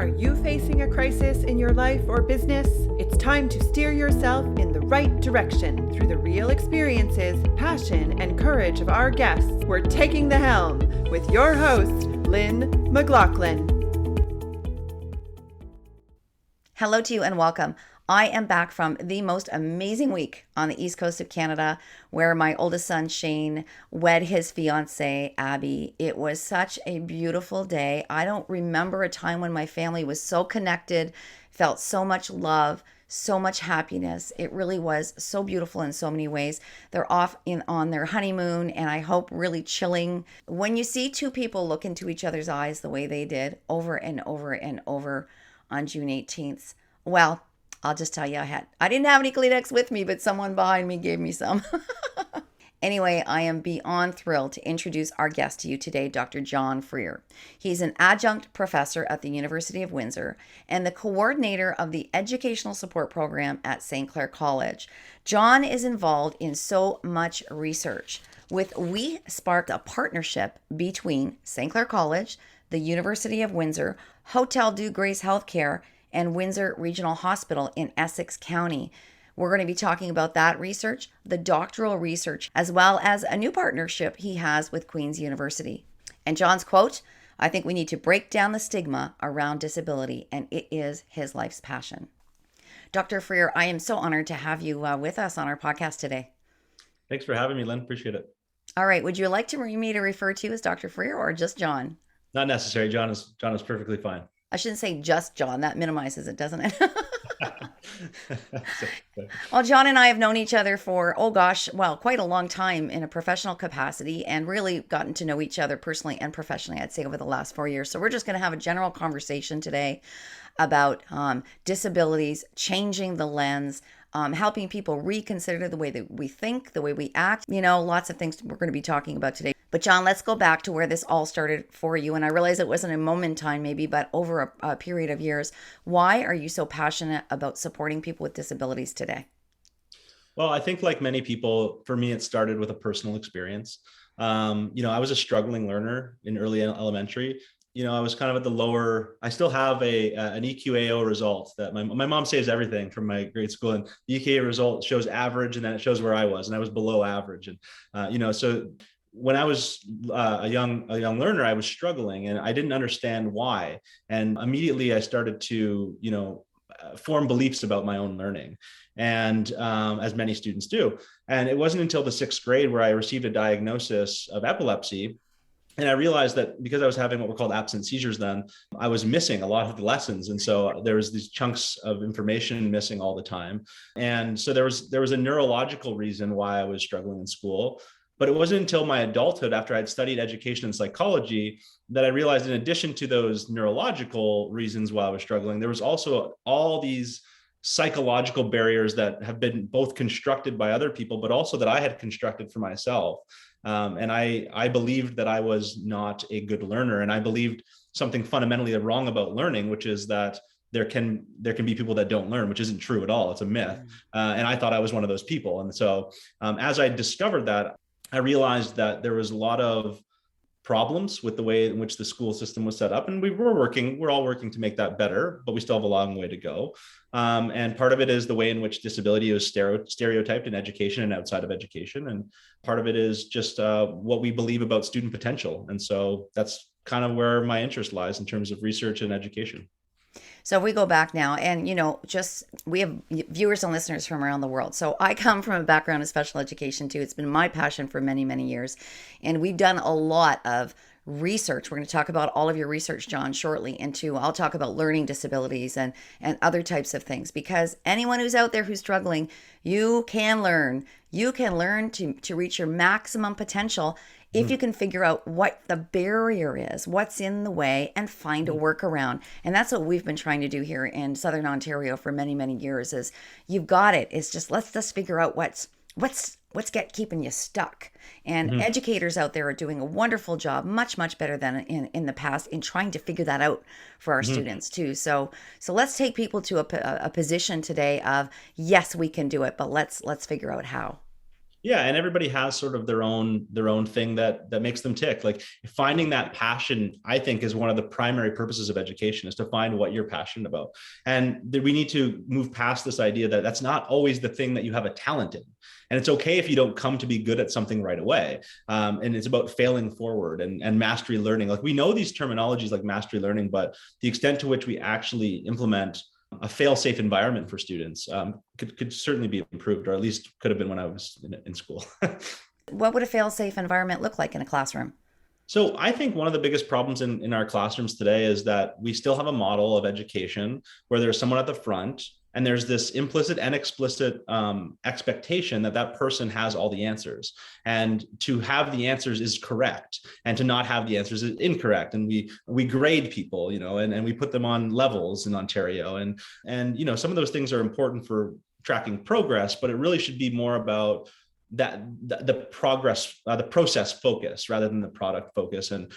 Are you facing a crisis in your life or business? It's time to steer yourself in the right direction through the real experiences, passion, and courage of our guests. We're taking the helm with your host, Lynn McLaughlin. Hello to you and welcome. I am back from the most amazing week on the east coast of Canada where my oldest son Shane wed his fiancée Abby. It was such a beautiful day. I don't remember a time when my family was so connected, felt so much love, so much happiness. It really was so beautiful in so many ways. They're off on their honeymoon and I hope really chilling. When you see two people look into each other's eyes the way they did over and over and over on June 18th, well, I'll just tell you, I didn't have any Kleenex with me, but someone behind me gave me some. Anyway, I am beyond thrilled to introduce our guest to you today, Dr. John Freer. He's an adjunct professor at the University of Windsor and the coordinator of the educational support program at Clair College. John is involved in so much research. We sparked a partnership between Clair College, the University of Windsor, Hotel Dieu Grace Healthcare, and Windsor Regional Hospital in Essex County. We're going to be talking about that research, the doctoral research, as well as a new partnership he has with Queen's University. And John's quote, I think we need to break down the stigma around disability, and it is his life's passion. Dr. Freer, I am so honored to have you with us on our podcast today. Thanks for having me, Lynn. Appreciate it. All right. Would you like me to refer to you as Dr. Freer or just John? Not necessary. John is perfectly fine. I shouldn't say just John. That minimizes it, doesn't it? Well, John and I have known each other for, quite a long time in a professional capacity and really gotten to know each other personally and professionally, I'd say, over the last 4 years. So we're just going to have a general conversation today about disabilities, changing the lens, helping people reconsider the way that we think, the way we act, lots of things we're going to be talking about today. But John, let's go back to where this all started for you. And I realize it wasn't a moment in time maybe, but over a period of years. Why are you so passionate about supporting people with disabilities today? Well, I think like many people, for me, it started with a personal experience. I was a struggling learner in early elementary. I was kind of at the lower, I still have an EQAO result that my mom saves everything from my grade school, and the EQAO result shows average and then it shows where I was, and I was below average. And, so when I was a young learner, I was struggling and I didn't understand why. And immediately I started to, form beliefs about my own learning, and as many students do. And it wasn't until the 6th grade where I received a diagnosis of epilepsy. And I realized that because I was having what were called absent seizures then, I was missing a lot of the lessons. And so there was these chunks of information missing all the time. And so there was a neurological reason why I was struggling in school. But it wasn't until my adulthood, after I'd studied education and psychology, that I realized in addition to those neurological reasons why I was struggling, there was also all these psychological barriers that have been both constructed by other people, but also that I had constructed for myself. And I believed that I was not a good learner. And I believed something fundamentally wrong about learning, which is that there can be people that don't learn, which isn't true at all. It's a myth. And I thought I was one of those people. And so as I discovered that, I realized that there was a lot of problems with the way in which the school system was set up. And we're all working to make that better, but we still have a long way to go. And part of it is the way in which disability is stereotyped in education and outside of education. And part of it is just what we believe about student potential. And so that's kind of where my interest lies in terms of research and education. So if we go back now and, we have viewers and listeners from around the world. So I come from a background of special education too. It's been my passion for many, many years. And we've done a lot of research. We're going to talk about all of your research, John, shortly. I'll talk about learning disabilities and other types of things, because anyone who's out there who's struggling, you can learn. You can learn to reach your maximum potential if you can figure out what the barrier is, what's in the way, and find a workaround. And that's what we've been trying to do here in Southern Ontario for many, many years is you've got it. It's just, let's just figure out what's keeping you stuck. And educators out there are doing a wonderful job, much, much better than in the past in trying to figure that out for our students too. So let's take people to a position today of, yes, we can do it, but let's figure out how. Yeah, and everybody has sort of their own thing that makes them tick. Like finding that passion, I think, is one of the primary purposes of education, is to find what you're passionate about. And we need to move past this idea that that's not always the thing that you have a talent in. And it's okay if you don't come to be good at something right away. And it's about failing forward and mastery learning. Like we know these terminologies like mastery learning, but the extent to which we actually implement a fail-safe environment for students could certainly be improved, or at least could have been when I was in school. What would a fail-safe environment look like in a classroom? So I think one of the biggest problems in our classrooms today is that we still have a model of education where there's someone at the front and there's this implicit and explicit expectation that that person has all the answers, and to have the answers is correct, and to not have the answers is incorrect. And we grade people, and we put them on levels in Ontario, and some of those things are important for tracking progress, but it really should be more about that the progress, the process focus rather than the product focus. And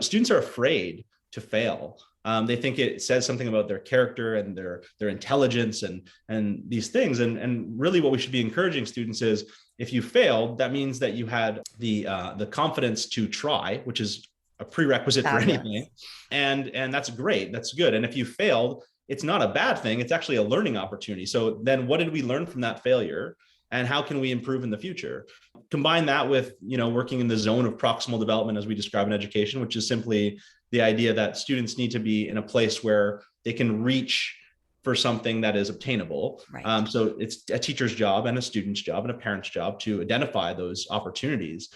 students are afraid to fail. They think it says something about their character and their intelligence and these things. And really what we should be encouraging students is, if you failed, that means that you had the confidence to try, which is a prerequisite for anything. And that's great. That's good. And if you failed, it's not a bad thing. It's actually a learning opportunity. So then what did we learn from that failure? And how can we improve in the future? Combine that with, working in the zone of proximal development, as we describe in education, which is simply the idea that students need to be in a place where they can reach for something that is obtainable. Right. So it's a teacher's job and a student's job and a parent's job to identify those opportunities.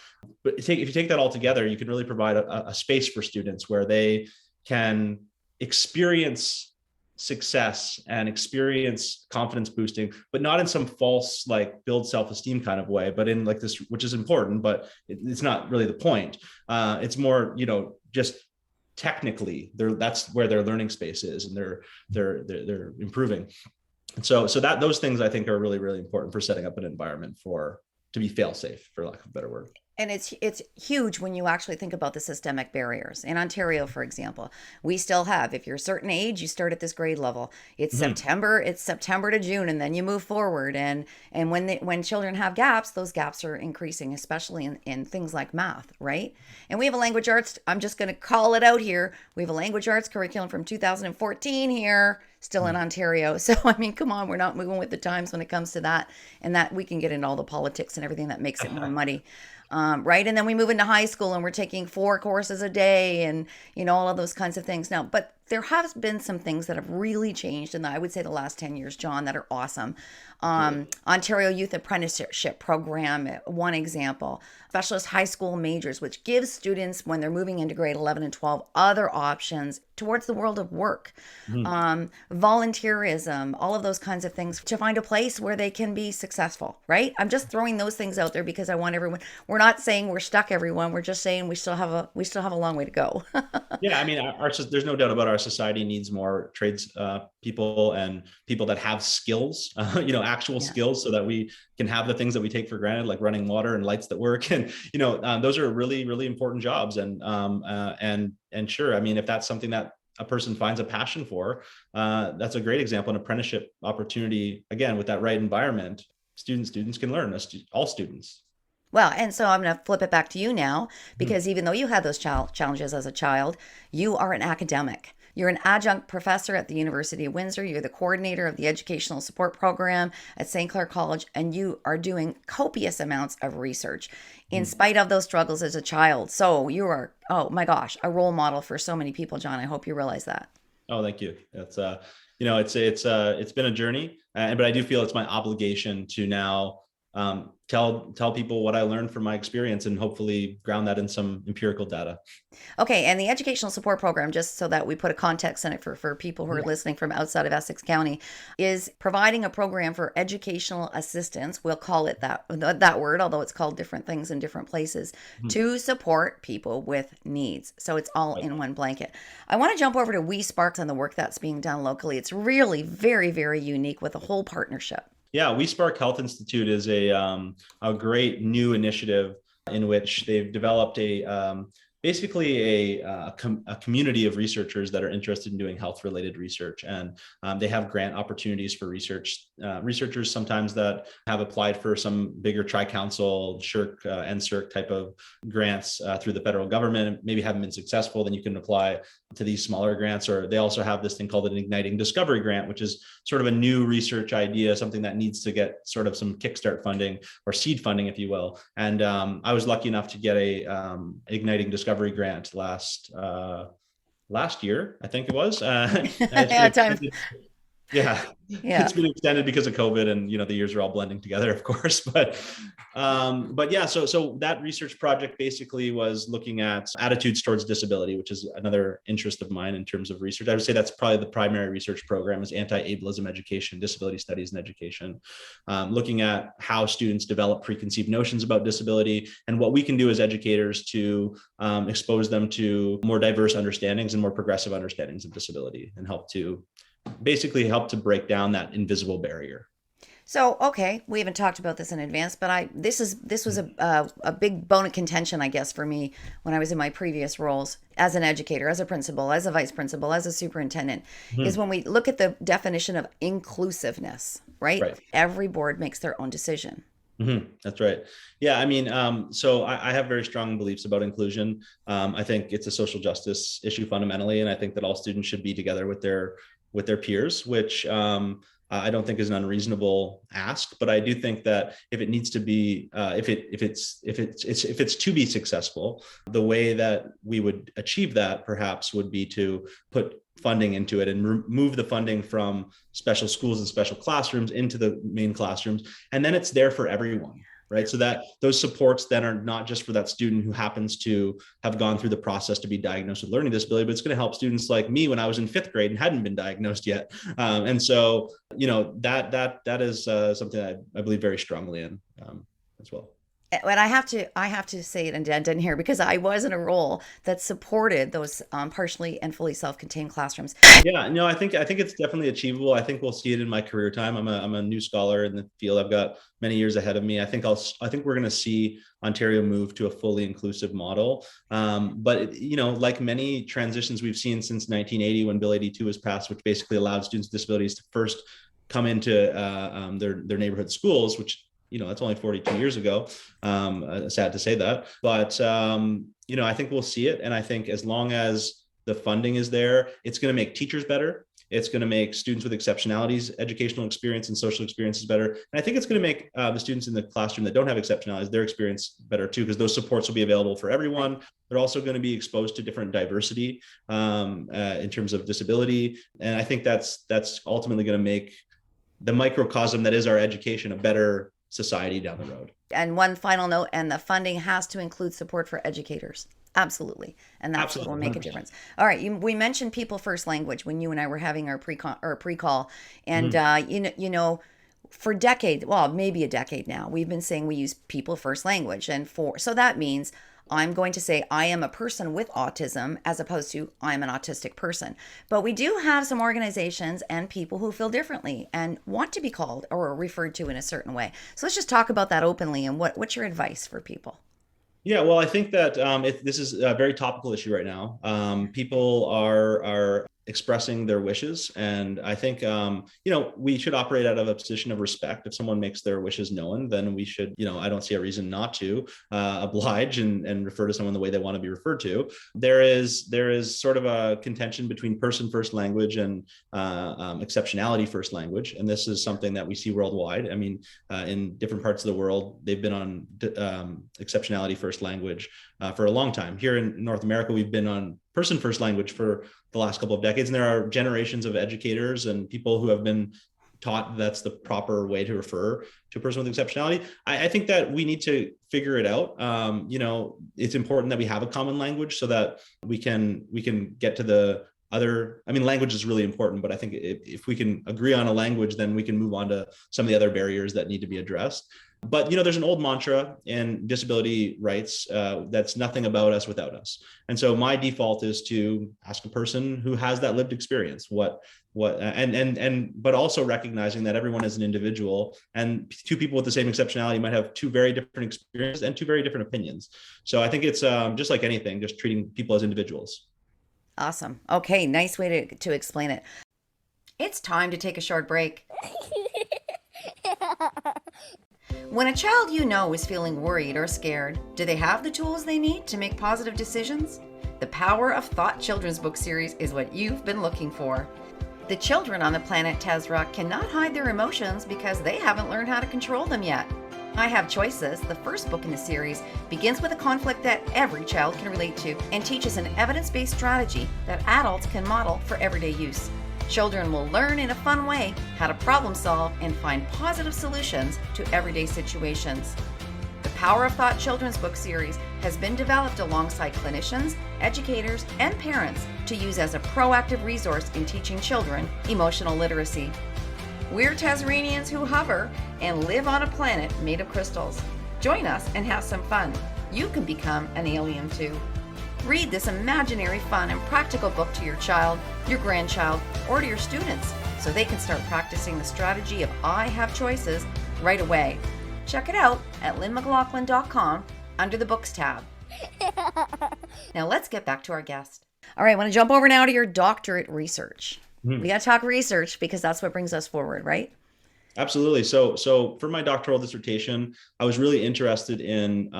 But if you take that all together, you can really provide a space for students where they can experience success and experience confidence boosting, but not in some false, like, build self-esteem kind of way, but in like this, which is important, but it's not really the point. It's more, just technically that's where their learning space is, and they're improving. And so that those things I think are really, really important for setting up an environment to be fail safe, for lack of a better word. And it's huge when you actually think about the systemic barriers. In Ontario, for example, we still have, if you're a certain age, you start at this grade level. It's September to June, and then you move forward. And when children have gaps, those gaps are increasing, especially in things like math, right? And we have a language arts, I'm just going to call it out here. We have a language arts curriculum from 2014 here, still in Ontario. So, I mean, come on, we're not moving with the times when it comes to that. And that we can get into all the politics and everything that makes it more muddy. Right. And then we move into high school and we're taking 4 courses a day and, all of those kinds of things now. But there have been some things that have really changed in I would say the last 10 years, John, that are awesome. Ontario Youth Apprenticeship Program, one example. Specialist high school majors, which gives students, when they're moving into grade 11 and 12, other options towards the world of work. Volunteerism, all of those kinds of things, to find a place where they can be successful, right? I'm just throwing those things out there because I want everyone, we're not saying we're stuck, everyone. We're just saying we still have a long way to go. Yeah, I mean, there's no doubt about our society needs more trades people and people that have skills, actual skills, so that we can have the things that we take for granted, like running water and lights that work. And, those are really, really important jobs. And sure, I mean, if that's something that a person finds a passion for, that's a great example. An apprenticeship opportunity, again, with that right environment, students can learn, all students. Well, and so I'm going to flip it back to you now, because even though you had those challenges as a child, you are an academic. You're an adjunct professor at the University of Windsor. You're the coordinator of the educational support program at Clair College, and you are doing copious amounts of research in spite of those struggles as a child. So you are, oh my gosh, a role model for so many people, John. I hope you realize that. Oh, thank you. That's it's been a journey, but I do feel it's my obligation to now tell people what I learned from my experience and hopefully ground that in some empirical data. Okay, and the educational support program, just so that we put a context in it for people who are listening from outside of Essex County, is providing a program for educational assistance. We'll call it that word, although it's called different things in different places, to support people with needs. So it's all in one blanket. I want to jump over to WeSparks and the work that's being done locally. It's really very, very unique with a whole partnership. Yeah, WeSpark Health Insitute is a great new initiative in which they've developed a basically a community of researchers that are interested in doing health-related research, and they have grant opportunities for researchers sometimes that have applied for some bigger tri-council, SSHRC, NSERC type of grants through the federal government, maybe haven't been successful. Then you can apply to these smaller grants, or they also have this thing called an Igniting Discovery Grant, which is sort of a new research idea, something that needs to get sort of some kickstart funding or seed funding, if you will. And I was lucky enough to get a Igniting Discovery grant last year, I think it was. Yeah, it's been extended because of COVID, and the years are all blending together, of course. But yeah, so that research project basically was looking at attitudes towards disability, which is another interest of mine in terms of research. I would say that's probably the primary research program is anti-ableism education, disability studies and education, looking at how students develop preconceived notions about disability and what we can do as educators to expose them to more diverse understandings and more progressive understandings of disability, and help to break down that invisible barrier. So, okay, we haven't talked about this in advance, but this was a big bone of contention, I guess, for me when I was in my previous roles as an educator, as a principal, as a vice principal, as a superintendent, is when we look at the definition of inclusiveness, right? Every board makes their own decision. That's right. Yeah, I mean, so I have very strong beliefs about inclusion. I think it's a social justice issue fundamentally, and I think that all students should be together with their peers, which I don't think is an unreasonable ask. But I do think that if it needs to be, if it's to be successful, the way that we would achieve that perhaps would be to put funding into it and remove the funding from special schools and special classrooms into the main classrooms, and then it's there for everyone. Right. So that those supports then are not just for that student who happens to have gone through the process to be diagnosed with learning disability, but it's going to help students like me when I was in 5th grade and hadn't been diagnosed yet. And so, that is something I believe very strongly in as well. But I have to say it and dent here, because I was in a role that supported those partially and fully self-contained classrooms. Yeah, no, I think it's definitely achievable. I think we'll see it in my career time. I'm a new scholar in the field. I've got many years ahead of me. I think we're going to see Ontario move to a fully inclusive model. But like many transitions we've seen since 1980, when Bill 82 was passed, which basically allowed students with disabilities to first come into their neighborhood schools, which that's only 42 years ago. Sad to say that, but I think we'll see it. And I think as long as the funding is there, it's going to make teachers better. It's going to make students with exceptionalities, educational experience and social experiences better. And I think it's going to make the students in the classroom that don't have exceptionalities, their experience better too, because those supports will be available for everyone. They're also going to be exposed to different diversity in terms of disability. And I think that's ultimately going to make the microcosm that is our education a better society down the road. And one final note, and the funding has to include support for educators. Absolutely. And that's what will make 100%. A difference. All right. We mentioned people first language when you and I were having our pre-call. And, for decades, well, maybe a decade now, we've been saying we use people first language. So that means I'm going to say I am a person with autism as opposed to I'm an autistic person. But we do have some organizations and people who feel differently and want to be called or referred to in a certain way. So let's just talk about that openly. And what's your advice for people? Yeah, well, I think that this is a very topical issue right now. People are expressing their wishes, and I think we should operate out of a position of respect. If someone makes their wishes known, then we should, I don't see a reason not to oblige and refer to someone the way they want to be referred to. There is sort of a contention between person first language and exceptionality first language, and this is something that we see worldwide. I mean, in different parts of the world, they've been on exceptionality first language for a long time. Here in North America, we've been on person first language for the last couple of decades, and there are generations of educators and people who have been taught that's the proper way to refer to a person with exceptionality. I think that we need to figure it out. It's important that we have a common language so that we can get to the language is really important, but I think if we can agree on a language, then we can move on to some of the other barriers that need to be addressed. But, there's an old mantra in disability rights that's nothing about us without us. And so my default is to ask a person who has that lived experience, but also recognizing that everyone is an individual, and two people with the same exceptionality might have two very different experiences and two very different opinions. So I think it's just like anything, just treating people as individuals. Awesome. Okay, nice way to explain it. It's time to take a short break. When a child is feeling worried or scared, do they have the tools they need to make positive decisions? The Power of Thought children's book series is what you've been looking for. The children on the planet Tezra cannot hide their emotions because they haven't learned how to control them yet. I Have Choices, the first book in the series, begins with a conflict that every child can relate to and teaches an evidence-based strategy that adults can model for everyday use. Children will learn in a fun way how to problem solve and find positive solutions to everyday situations. The Power of Thought children's book series has been developed alongside clinicians, educators, and parents to use as a proactive resource in teaching children emotional literacy. We're Tasmanians who hover and live on a planet made of crystals. Join us and have some fun. You can become an alien too. Read this imaginary, fun, and practical book to your child, your grandchild, or to your students so they can start practicing the strategy of I Have Choices right away. Check it out at lynnmclaughlin.com under the Books tab. Now let's get back to our guest. All right, I want to jump over now to your doctorate research. We got to talk research because that's what brings us forward, right? Absolutely. So for my doctoral dissertation, I was really interested in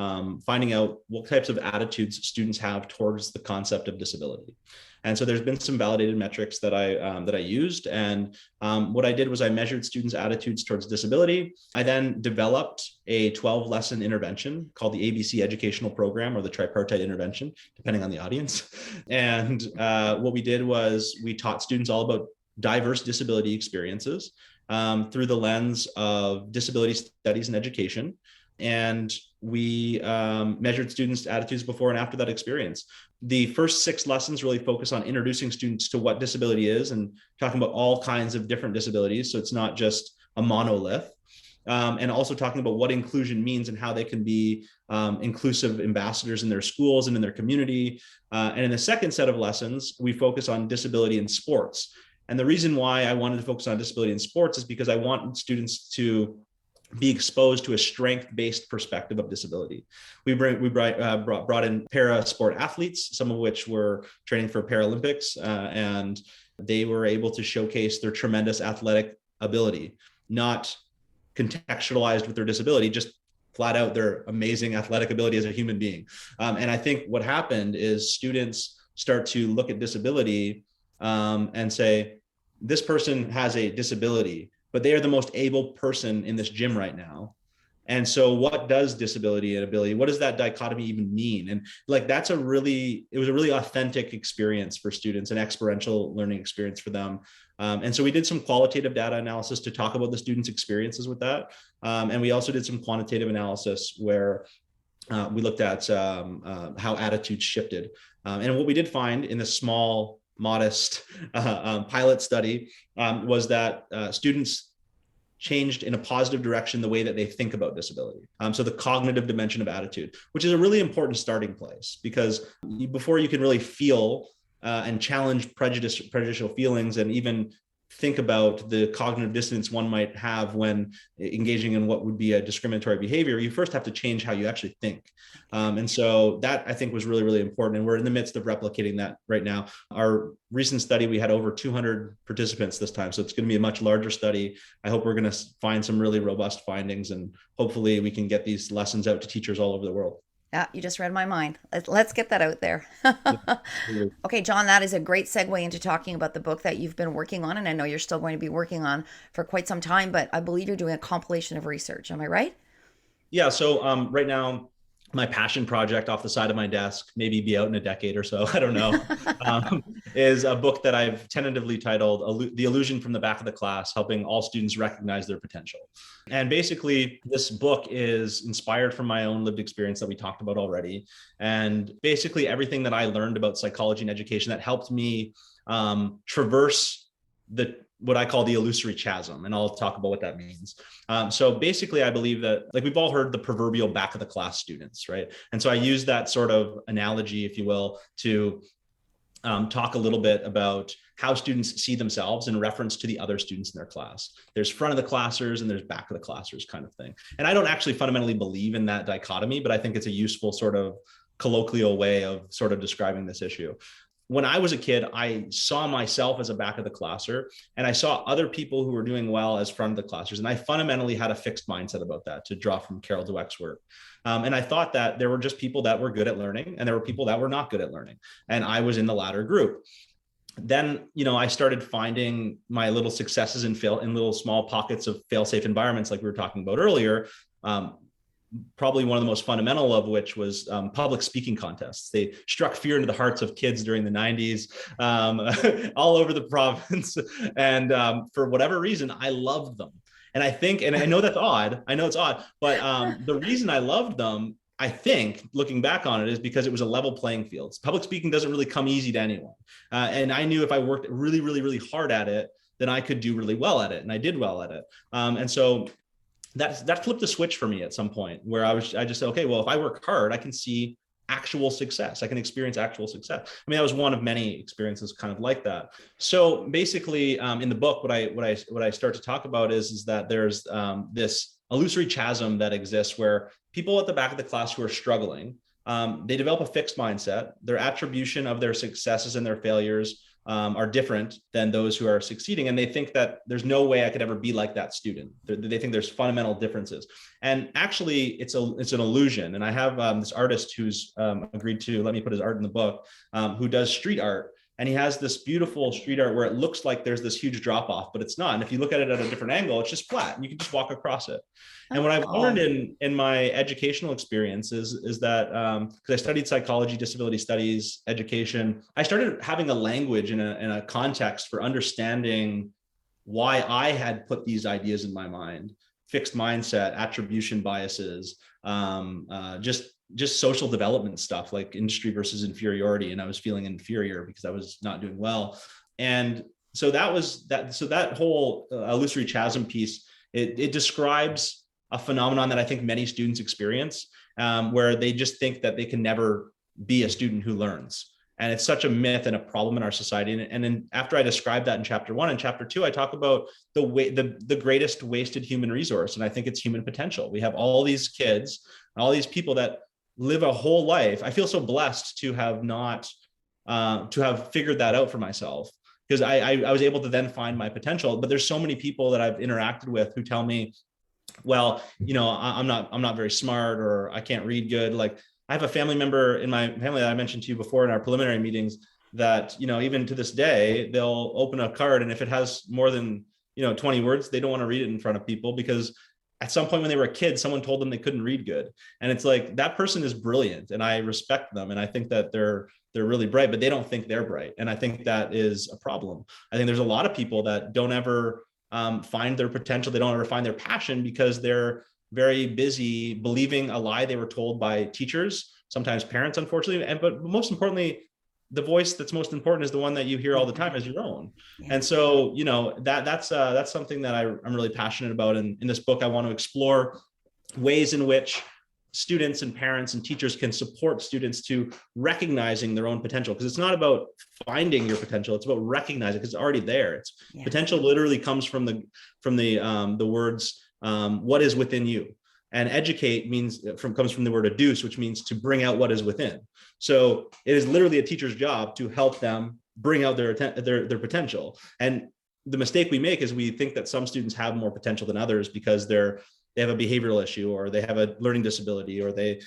finding out what types of attitudes students have towards the concept of disability. And so there's been some validated metrics that I used. And what I did was I measured students' attitudes towards disability. I then developed a 12-lesson intervention called the ABC Educational Program, or the Tripartite Intervention, depending on the audience. And what we did was we taught students all about diverse disability experiences through the lens of disability studies and education. And we measured students' attitudes before and after that experience. The first 6 lessons really focus on introducing students to what disability is and talking about all kinds of different disabilities. So it's not just a monolith. And also talking about what inclusion means and how they can be inclusive ambassadors in their schools and in their community. And in the second set of lessons, we focus on disability in sports. And the reason why I wanted to focus on disability in sports is because I want students to be exposed to a strength-based perspective of disability. We brought in para-sport athletes, some of which were training for Paralympics, and they were able to showcase their tremendous athletic ability, not contextualized with their disability, just flat out their amazing athletic ability as a human being. And I think what happened is students start to look at disability and say, this person has a disability, but they are the most able person in this gym right now. And so what does disability and ability, what does that dichotomy even mean? And like, it was a really authentic experience for students, an experiential learning experience for them. And so we did some qualitative data analysis to talk about the students' experiences with that. And we also did some quantitative analysis where we looked at how attitudes shifted. And what we did find in this small, modest pilot study was that students changed in a positive direction the way that they think about disability. So the cognitive dimension of attitude, which is a really important starting place, because before you can really feel and challenge prejudicial feelings and even think about the cognitive dissonance one might have when engaging in what would be a discriminatory behavior, you first have to change how you actually think. And so that, I think, was really, really important. And we're in the midst of replicating that right now. Our recent study, we had over 200 participants this time. So it's going to be a much larger study. I hope we're going to find some really robust findings, and hopefully we can get these lessons out to teachers all over the world. Yeah, you just read my mind. Let's get that out there. Okay, John, that is a great segue into talking about the book that you've been working on, and I know you're still going to be working on for quite some time, but I believe you're doing a compilation of research. Am I right? Yeah, so right now, my passion project off the side of my desk, maybe be out in a decade or so, I don't know, is a book that I've tentatively titled The Illusion from the Back of the Class, helping all students recognize their potential. And basically, this book is inspired from my own lived experience that we talked about already. And basically everything that I learned about psychology and education that helped me traverse what I call the illusory chasm. And I'll talk about what that means. So basically, I believe that, like, we've all heard the proverbial back of the class students, right? And so I use that sort of analogy, if you will, to talk a little bit about how students see themselves in reference to the other students in their class. There's front of the classers and there's back of the classers kind of thing. And I don't actually fundamentally believe in that dichotomy, but I think it's a useful sort of colloquial way of sort of describing this issue. When I was a kid, I saw myself as a back of the classer, and I saw other people who were doing well as front of the classers. And I fundamentally had a fixed mindset about that, to draw from Carol Dweck's work. And I thought that there were just people that were good at learning, and there were people that were not good at learning. And I was in the latter group. Then, I started finding my little successes in little small pockets of fail-safe environments, like we were talking about earlier. Probably one of the most fundamental of which was public speaking contests. They struck fear into the hearts of kids during the 90s, all over the province. And for whatever reason, I loved them. And I think, and I know that's odd, I know it's odd, but the reason I loved them, I think, looking back on it, is because it was a level playing field. Public speaking doesn't really come easy to anyone. And I knew if I worked really, really, really hard at it, then I could do really well at it. And I did well at it. And so that flipped the switch for me at some point, where I just said, okay, well, if I work hard, I can see actual success. I can experience actual success. I mean, that was one of many experiences kind of like that. So basically, in the book, what I start to talk about is that there's this illusory chasm that exists where people at the back of the class who are struggling, they develop a fixed mindset. Their attribution of their successes and their failures are different than those who are succeeding. And they think that there's no way I could ever be like that student. They think there's fundamental differences. And actually, it's an illusion. And I have this artist who's agreed to let me put his art in the book, who does street art. And he has this beautiful street art where it looks like there's this huge drop off, but it's not. And if you look at it at a different angle, it's just flat and you can just walk across it. And what I've learned in my educational experiences is that, because I studied psychology, disability studies, education, I started having a language and a context for understanding why I had put these ideas in my mind: fixed mindset, attribution biases, just social development stuff like industry versus inferiority. And I was feeling inferior because I was not doing well. And so that whole illusory chasm piece, it describes a phenomenon that I think many students experience, where they just think that they can never be a student who learns. And it's such a myth and a problem in our society. And then after I describe that in chapter 1 and chapter 2, I talk about the greatest wasted human resource. And I think it's human potential. We have all these kids, all these people that live a whole life. I feel so blessed to have figured that out for myself, because I was able to then find my potential. But there's so many people that I've interacted with who tell me, well, I'm not very smart, or I can't read good. Like, I have a family member in my family that I mentioned to you before in our preliminary meetings that, even to this day, they'll open a card, and if it has more than, 20 words, they don't want to read it in front of people, because at some point when they were a kid, someone told them they couldn't read good. And it's like, that person is brilliant and I respect them. And I think that they're really bright, but they don't think they're bright. And I think that is a problem. I think there's a lot of people that don't ever find their potential. They don't ever find their passion because they're very busy believing a lie they were told by teachers, sometimes parents, unfortunately. But most importantly, the voice that's most important is the one that you hear all the time as your own. Yeah. And so, that's something that I'm really passionate about. And in this book, I want to explore ways in which students and parents and teachers can support students to recognizing their own potential. Because it's not about finding your potential, it's about recognizing, because it's already there. Potential literally comes from the words, what is within you. And educate comes from the word educe, which means to bring out what is within. So it is literally a teacher's job to help them bring out their potential. And the mistake we make is we think that some students have more potential than others because they have a behavioral issue, or they have a learning disability, or they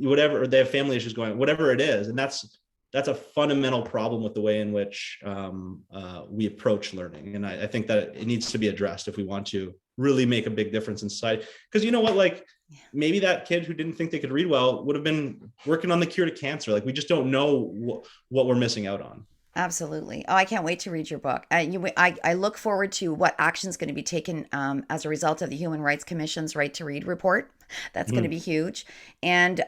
have family issues going, whatever it is. And that's a fundamental problem with the way in which we approach learning. And I think that it needs to be addressed if we want to really make a big difference in society. Because you know what, maybe that kid who didn't think they could read well would have been working on the cure to cancer. We just don't know what we're missing out on. Absolutely. Oh, I can't wait to read your book. I look forward to what action is going to be taken as a result of the Human Rights Commission's Right to Read report. That's going to be huge. And,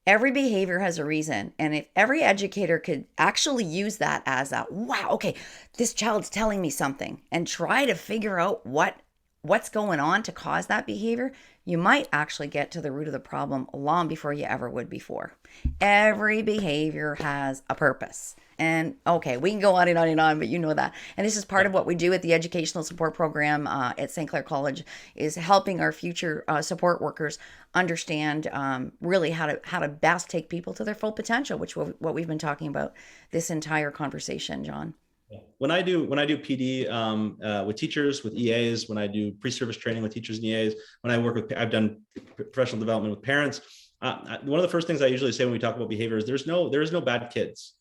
Every behavior has a reason. And if every educator could actually use that as a, wow, okay, this child's telling me something, and try to figure out what's going on to cause that behavior, you might actually get to the root of the problem long before you ever would before. Every behavior has a purpose. And okay, we can go on and on and on, but you know that. And this is part of what we do at the Educational Support Program at St. Clair College, is helping our future support workers understand really how to best take people to their full potential, which is what we've been talking about this entire conversation, John. When I do PD with teachers, with EAs, when I do pre-service training with teachers and EAs, when I work with, I've done professional development with parents. One of the first things I usually say when we talk about behavior is there is no bad kids.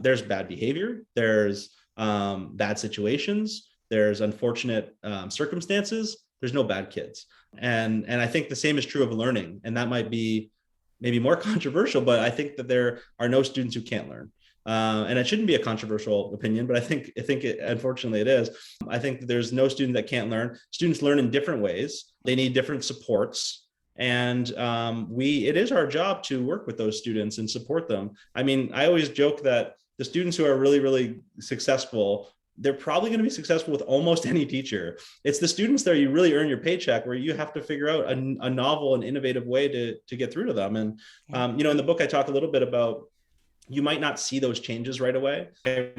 There's bad behavior. There's bad situations. There's unfortunate circumstances. There's no bad kids. And I think the same is true of learning. And that might be maybe more controversial, but I think that there are no students who can't learn. And it shouldn't be a controversial opinion, but I think unfortunately it is. I think that there's no student that can't learn. Students learn in different ways. They need different supports. And it is our job to work with those students and support them. I mean, I always joke that the students who are really, really successful, they're probably going to be successful with almost any teacher. It's the students that you really earn your paycheck, where you have to figure out a novel and innovative way to get through to them. And, in the book, I talk a little bit about, you might not see those changes right away. I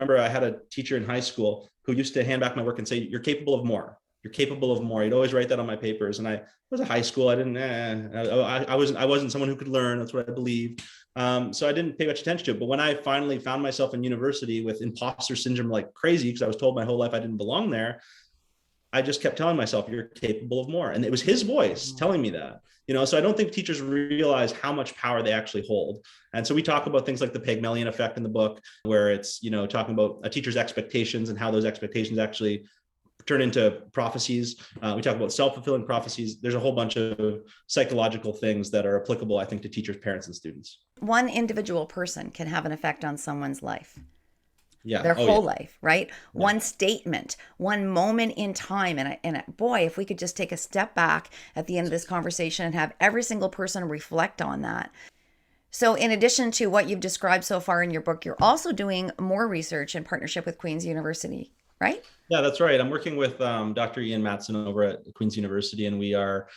remember I had a teacher in high school who used to hand back my work and say, "You're capable of more. You're capable of more." He'd always write that on my papers. And I was a high school. I wasn't someone who could learn. That's what I believed. So I didn't pay much attention to it. But when I finally found myself in university with imposter syndrome like crazy, because I was told my whole life I didn't belong there, I just kept telling myself, "You're capable of more." And it was his voice telling me that. So I don't think teachers realize how much power they actually hold. And so we talk about things like the Pygmalion effect in the book, where it's, talking about a teacher's expectations and how those expectations actually turn into prophecies. We talk about self-fulfilling prophecies. There's a whole bunch of psychological things that are applicable, I think, to teachers, parents, and students. One individual person can have an effect on someone's life. Yeah. Their whole life, right? Yeah. One statement, one moment in time. And boy, if we could just take a step back at the end of this conversation and have every single person reflect on that. So in addition to what you've described so far in your book, you're also doing more research in partnership with Queen's University, right? Yeah, that's right. I'm working with Dr. Ian Matson over at Queen's University, and we are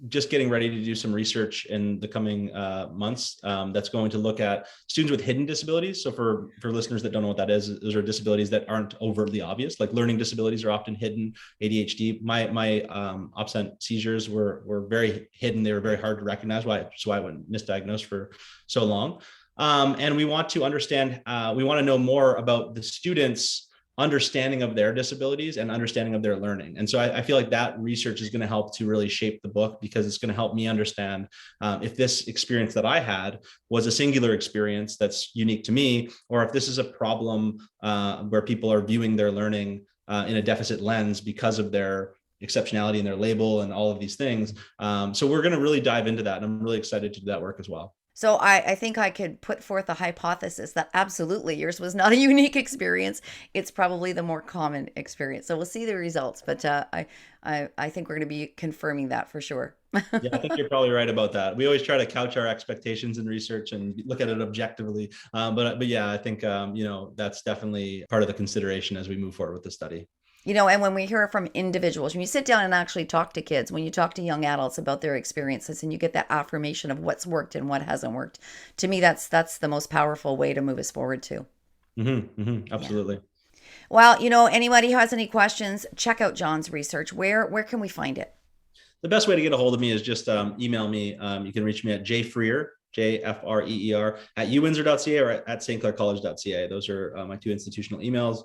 just getting ready to do some research in the coming months that's going to look at students with hidden disabilities. So for listeners that don't know what that is, those are disabilities that aren't overtly obvious. Like learning disabilities are often hidden. ADHD, my absent seizures were very hidden. They were very hard to recognize. So I went misdiagnosed for so long. And we want to understand, we want to know more about the students' understanding of their disabilities and understanding of their learning. And so I feel like that research is going to help to really shape the book, because it's going to help me understand if this experience that I had was a singular experience that's unique to me, or if this is a problem where people are viewing their learning in a deficit lens because of their exceptionality and their label and all of these things. So we're going to really dive into that. And I'm really excited to do that work as well. So I think I could put forth a hypothesis that absolutely yours was not a unique experience. It's probably the more common experience. So we'll see the results, but I think we're going to be confirming that for sure. Yeah, I think you're probably right about that. We always try to couch our expectations in research and look at it objectively. But yeah, I think, that's definitely part of the consideration as we move forward with the study. And when we hear from individuals, when you sit down and actually talk to kids, when you talk to young adults about their experiences and you get that affirmation of what's worked and what hasn't worked, to me, that's the most powerful way to move us forward too. Absolutely. Yeah. Well, anybody who has any questions, check out John's research. Where can we find it? The best way to get a hold of me is just email me. You can reach me at jfreer, JFREER, at uwindsor.ca or at stclaircollege.ca. Those are my two institutional emails.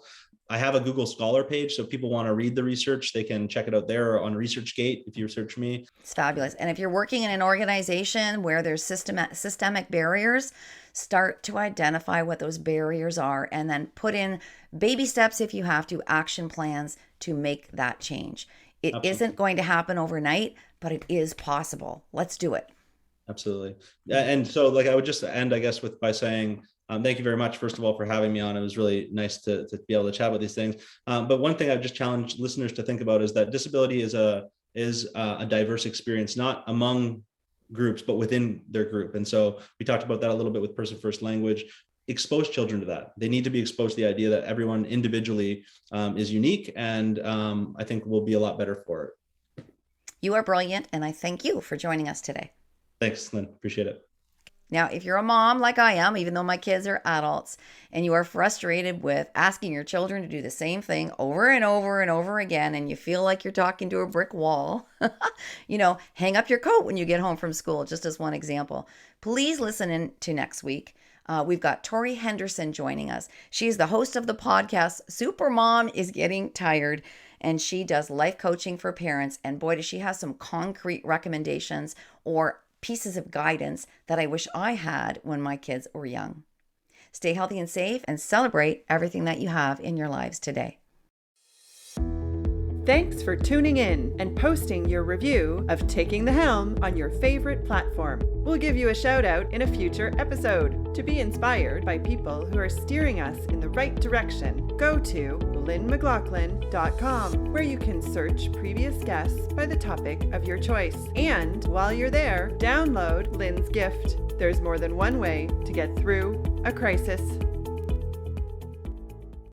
I have a Google Scholar page, so if people want to read the research, they can check it out there, or on ResearchGate if you search me. It's fabulous. And if you're working in an organization where there's systemic barriers, start to identify what those barriers are and then put in baby steps, if you have to, action plans to make that change. It Absolutely. Isn't going to happen overnight, but it is possible. Let's do it. Absolutely. And so I would just end, I guess, by saying, thank you very much, first of all, for having me on. It was really nice to be able to chat about these things. But one thing I've just challenged listeners to think about is that disability is a diverse experience, not among groups, but within their group. And so we talked about that a little bit with person first language. Expose children to that. They need to be exposed to the idea that everyone individually is unique, and I think we'll be a lot better for it. You are brilliant, and I thank you for joining us today. Thanks, Lynn. Appreciate it. Now, if you're a mom like I am, even though my kids are adults, and you are frustrated with asking your children to do the same thing over and over and over again, and you feel like you're talking to a brick wall, hang up your coat when you get home from school, just as one example. Please listen in to next week. We've got Tori Henderson joining us. She's the host of the podcast, Supermom is Getting Tired, and she does life coaching for parents. And boy, does she have some concrete recommendations or pieces of guidance that I wish I had when my kids were young. Stay healthy and safe, and celebrate everything that you have in your lives today. Thanks for tuning in and posting your review of Taking the Helm on your favorite platform. We'll give you a shout out in a future episode. To be inspired by people who are steering us in the right direction, go to lynnmclaughlin.com, where you can search previous guests by the topic of your choice. And while you're there, download Lynn's gift. There's more than one way to get through a crisis.